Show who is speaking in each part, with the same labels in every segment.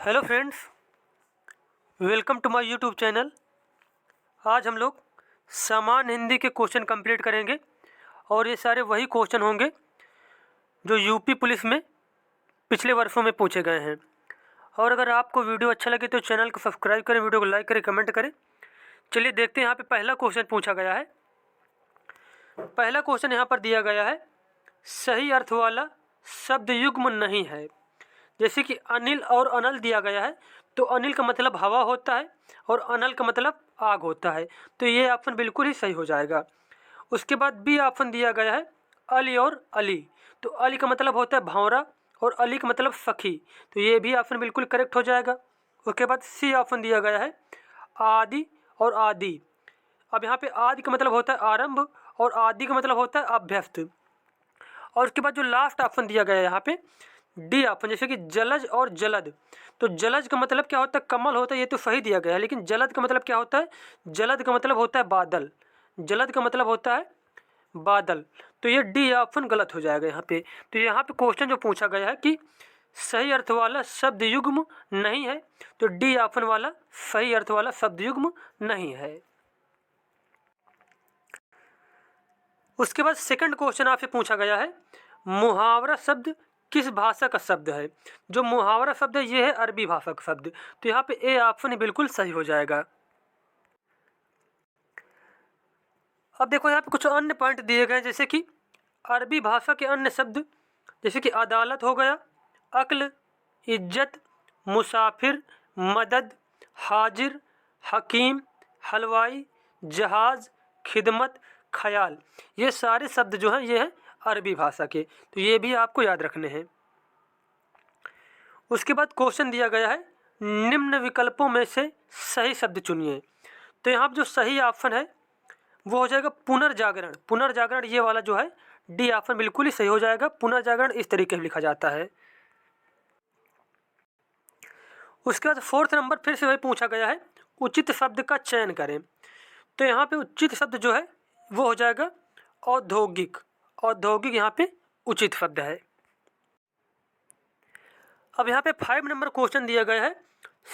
Speaker 1: Hello friends, welcome to my YouTube channel. आज हम लोग सामान्य हिंदी के क्वेश्चन कंप्लीट करेंगे और ये सारे वही क्वेश्चन होंगे जो यूपी पुलिस में पिछले वर्षों में पूछे गए हैं। और अगर आपको वीडियो अच्छा लगे तो चैनल को सब्सक्राइब करें, वीडियो को लाइक करें, कमेंट करें। चलिए देखते हैं यहाँ पे पहला क्वेश्चन पूछा गया है। पहला क्वेश्चन यहाँ पर दिया गया है, सही अर्थ वाला शब्द युग्म नहीं है। जैसे कि अनिल और अनल दिया गया है, तो अनिल का मतलब हवा होता है और अनल का मतलब आग होता है, तो ये ऑप्शन बिल्कुल ही सही हो जाएगा। उसके बाद बी ऑप्शन दिया गया है, अली और अली, तो अली का मतलब होता है भंवरा और अली का मतलब सखी, तो ये भी ऑप्शन बिल्कुल करेक्ट हो जाएगा। उसके बाद सी ऑप्शन दिया गया है, आदि और आदि। अब यहाँ पे आदि का मतलब होता है आरंभ और आदि का मतलब होता है अभ्यस्त। और उसके बाद जो लास्ट ऑप्शन दिया गया है यहाँ पे डी ऑप्शन, जैसे कि जलज और जलद, तो जलज का मतलब क्या होता है, कमल होता है, ये तो सही दिया गया है। लेकिन जलद का मतलब क्या होता है, जलद का मतलब होता है बादल, जलद का मतलब होता है बादल, तो ये डी ऑप्शन गलत हो जाएगा यहाँ पे। तो यहाँ पे क्वेश्चन जो पूछा गया है कि सही अर्थ वाला शब्द युग्म नहीं है, तो डी ऑप्शन वाला सही अर्थ वाला शब्द युग्म नहीं है। उसके बाद सेकंड क्वेश्चन आपसे पूछा गया है, मुहावरा शब्द किस भाषा का शब्द है। जो मुहावरा शब्द है ये है अरबी भाषा का शब्द, तो यहाँ पे ए ऑप्शन ही बिल्कुल सही हो जाएगा। अब देखो यहाँ पे कुछ अन्य पॉइंट दिए गए, जैसे कि अरबी भाषा के अन्य शब्द, जैसे कि अदालत हो गया, अक्ल, इज्जत, मुसाफिर, मदद, हाजिर, हकीम, हलवाई, जहाज, खिदमत, ख्याल, ये सारे शब्द जो हैं ये हैं अरबी भाषा के, तो ये भी आपको याद रखने हैं। उसके बाद क्वेश्चन दिया गया है, निम्न विकल्पों में से सही शब्द चुनिए, तो यहाँ पर जो सही ऑप्शन है वो हो जाएगा पुनर्जागरण। पुनर्जागरण ये वाला जो है डी ऑप्शन बिल्कुल ही सही हो जाएगा। पुनर्जागरण इस तरीके से लिखा जाता है। उसके बाद फोर्थ नंबर फिर से वही पूछा गया है, उचित शब्द का चयन करें, तो यहाँ पे उचित शब्द जो है वो हो जाएगा औद्योगिक। औद्योगिक यहाँ पे उचित शब्द है। अब यहाँ पे 5 नंबर क्वेश्चन दिया गया है,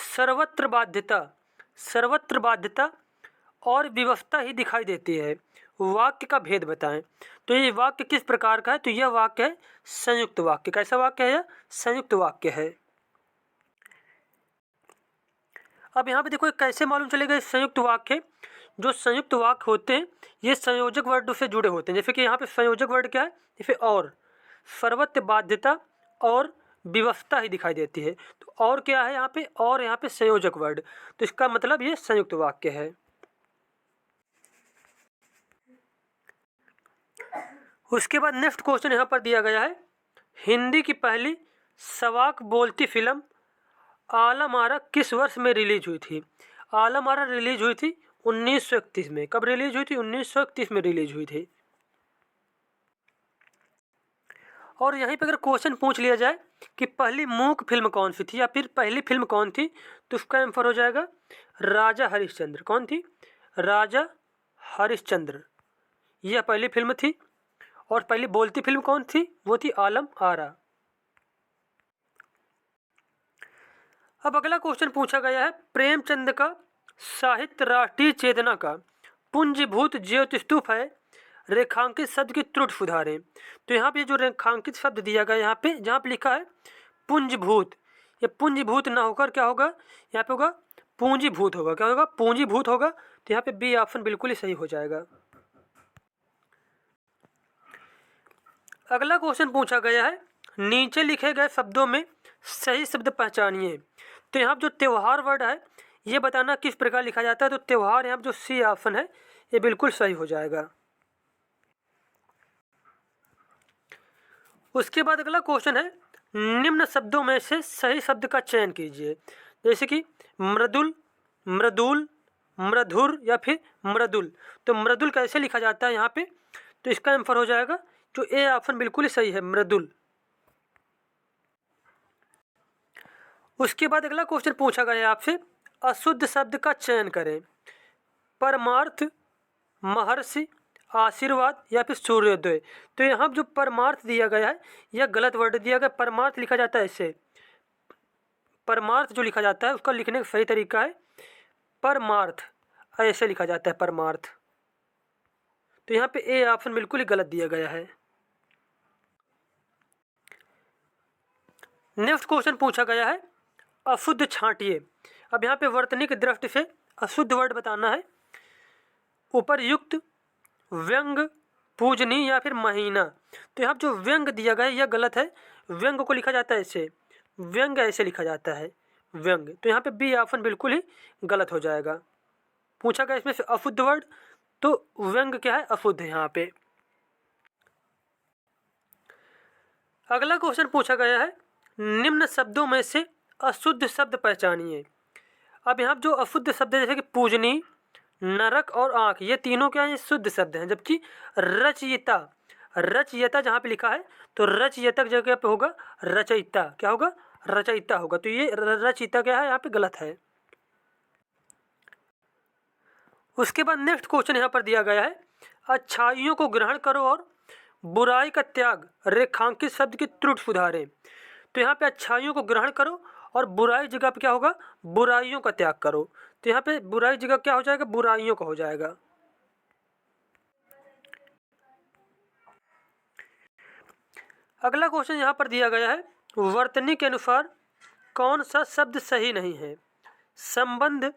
Speaker 1: सर्वत्र बाध्यता, सर्वत्र बाध्यता और व्यवस्था ही दिखाई देती है, वाक्य का भेद बताएं। तो ये वाक्य किस प्रकार का है, तो यह वाक्य है संयुक्त वाक्य। कैसा वाक्य है, यह संयुक्त वाक्य है। अब यहाँ पे देखो कैसे मालूम चलेगा ये संयुक्त वाक्य। जो संयुक्त वाक्य होते हैं ये संयोजक वर्ड से जुड़े होते हैं। जैसे कि यहाँ पे संयोजक वर्ड क्या है, जैसे और, सर्वत्र बाध्यता और व्यवस्था ही दिखाई देती है, तो और क्या है यहाँ पे, और यहाँ पे संयोजक वर्ड, तो इसका मतलब ये संयुक्त वाक्य है। उसके बाद नेक्स्ट क्वेश्चन यहाँ पर दिया गया है, हिंदी की पहली सवाक बोलती फिल्म आलम आरा किस वर्ष में रिलीज हुई थी। आलम आरा रिलीज हुई थी 1931 में। कब रिलीज हुई थी, 1931 में रिलीज हुई थी। और यहीं पर अगर क्वेश्चन पूछ लिया जाए कि पहली मूक फिल्म कौन सी थी या फिर पहली फिल्म कौन थी, तो उसका आंसर हो जाएगा राजा हरिश्चंद्र। कौन थी, राजा हरिश्चंद्र, यह पहली फिल्म थी। और पहली बोलती फिल्म कौन थी, वो थी आलम आरा। अब अगला क्वेश्चन पूछा गया है, प्रेमचंद का साहित्य राष्ट्रीय चेतना का पुंजीभूत ज्योतिस्तूप है, रेखांकित शब्द की त्रुटि सुधारें। तो यहाँ पे जो रेखांकित शब्द दिया गया यहाँ पे, जहाँ पे लिखा है पुंजीभूत, ये पुंजीभूत ना होकर क्या होगा, यहाँ पे होगा पूंजीभूत होगा। क्या होगा, पूंजीभूत होगा, तो यहाँ पे बी ऑप्शन बिल्कुल ही सही हो जाएगा। अगला क्वेश्चन पूछा गया है, नीचे लिखे गए शब्दों में सही शब्द पहचानिए। तो यहाँ जो त्यौहार वर्ड है ये बताना किस प्रकार लिखा जाता है, तो त्यौहार यहाँ जो सी ऑप्शन है ये बिल्कुल सही हो जाएगा। उसके बाद अगला क्वेश्चन है, निम्न शब्दों में से सही शब्द का चयन कीजिए। जैसे कि मृदुल, मृदुल, मृधुर या फिर मृदुल, तो मृदुल कैसे लिखा जाता है यहाँ पे, तो इसका आंसर हो जाएगा जो ए ऑप्शन बिल्कुल ही सही है, मृदुल। उसके बाद अगला क्वेश्चन पूछा गया है आपसे, अशुद्ध शब्द का चयन करें। परमार्थ, महर्षि, आशीर्वाद या फिर सूर्योदय। तो यहाँ जो परमार्थ दिया गया है यह गलत वर्ड दिया गया। परमार्थ लिखा जाता है ऐसे, परमार्थ जो लिखा जाता है उसका लिखने का सही तरीका है परमार्थ, ऐसे लिखा जाता है परमार्थ। तो यहाँ पे ए ऑप्शन बिल्कुल ही गलत दिया गया है। नेक्स्ट क्वेश्चन पूछा गया है अशुद्ध छांटिए। अब यहाँ पे वर्तनी की दृष्टि से अशुद्ध वर्ड बताना है। उपरयुक्त, व्यंग, पूजनी या फिर महीना। तो यहाँ जो व्यंग दिया गया है यह गलत है। व्यंग को लिखा जाता है ऐसे, व्यंग ऐसे लिखा जाता है व्यंग। तो यहाँ पे बी ऑप्शन बिल्कुल ही गलत हो जाएगा। पूछा गया इसमें से अशुद्ध वर्ड, तो व्यंग क्या है, अशुद्ध है यहाँ पे। अगला क्वेश्चन पूछा गया है निम्न शब्दों में से अशुद्ध शब्द पहचानिए। अब यहाँ जो अशुद्ध शब्द है जैसे कि पूजनी, नरक और आँख, ये तीनों क्या है, शुद्ध शब्द हैं। जबकि रचयिता, रचयिता जहाँ पे लिखा है तो रचयिता की जगह पे होगा रचयिता, क्या होगा, रचयिता होगा। तो ये रचयिता क्या है, यहाँ पे गलत है। उसके बाद नेक्स्ट क्वेश्चन यहाँ पर दिया गया है अच्छाइयों को ग्रहण करो और बुराई का त्याग, रेखांकित शब्द की त्रुटि सुधारें। तो यहाँ पे अच्छाइयों को ग्रहण करो और बुराई जगह पे क्या होगा, बुराइयों का त्याग करो। तो यहाँ पे बुराई जगह क्या हो जाएगा, बुराइयों का हो जाएगा। अगला क्वेश्चन यहाँ पर दिया गया है वर्तनी के अनुसार कौन सा शब्द सही नहीं है। संबंध,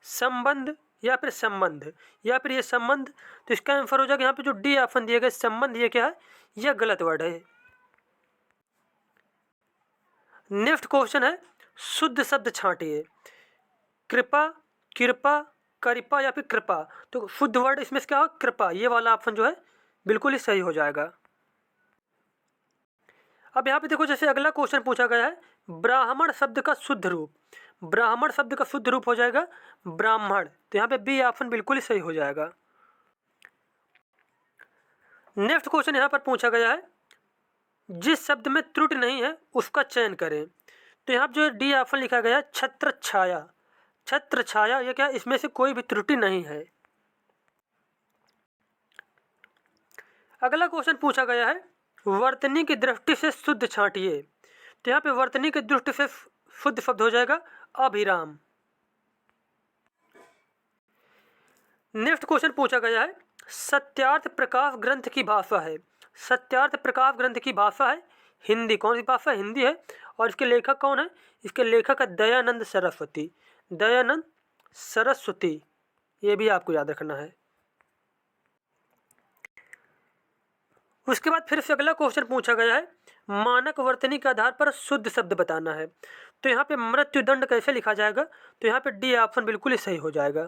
Speaker 1: संबंध या फिर संबंध, या फिर ये संबंध। तो इसका आंसर हो जाएगा यहाँ पे जो डी ऑप्शन दिया गया संबंध, ये क्या है, यह गलत वर्ड है। नेक्स्ट क्वेश्चन है शुद्ध शब्द छांटिए। कृपा, कृपा, कृपा या फिर कृपा। तो शुद्ध वर्ड इसमें से क्या होगा, कृपा। ये वाला ऑप्शन जो है बिल्कुल ही सही हो जाएगा। अब यहाँ पे देखो जैसे अगला क्वेश्चन पूछा गया है ब्राह्मण शब्द का शुद्ध रूप। ब्राह्मण शब्द का शुद्ध रूप हो जाएगा ब्राह्मण। तो यहाँ पे बी ऑप्शन बिल्कुल ही सही हो जाएगा। नेक्स्ट क्वेश्चन यहाँ पर पूछा गया है जिस शब्द में त्रुटि नहीं है उसका चयन करें। तो यहाँ जो डी ऑप्शन लिखा गया है छत्र छाया, छत्र छाया, ये क्या, इसमें से कोई भी त्रुटि नहीं है। अगला क्वेश्चन पूछा गया है वर्तनी की दृष्टि से शुद्ध छांटिए। तो यहाँ पे वर्तनी की दृष्टि से शुद्ध शब्द हो जाएगा अभिराम। नेक्स्ट क्वेश्चन पूछा गया है सत्यार्थ प्रकाश ग्रंथ की भाषा है। सत्यार्थ प्रकाश ग्रंथ की भाषा है हिंदी। कौन सी भाषा, हिंदी है। और इसके लेखक कौन है, इसके लेखक है दयानंद सरस्वती, दयानंद सरस्वती। ये भी आपको याद रखना है। उसके बाद फिर से अगला क्वेश्चन पूछा गया है मानक वर्तनी के आधार पर शुद्ध शब्द बताना है। तो यहाँ पे मृत्युदंड कैसे लिखा जाएगा। तो यहाँ पे डी ऑप्शन बिल्कुल ही सही हो जाएगा।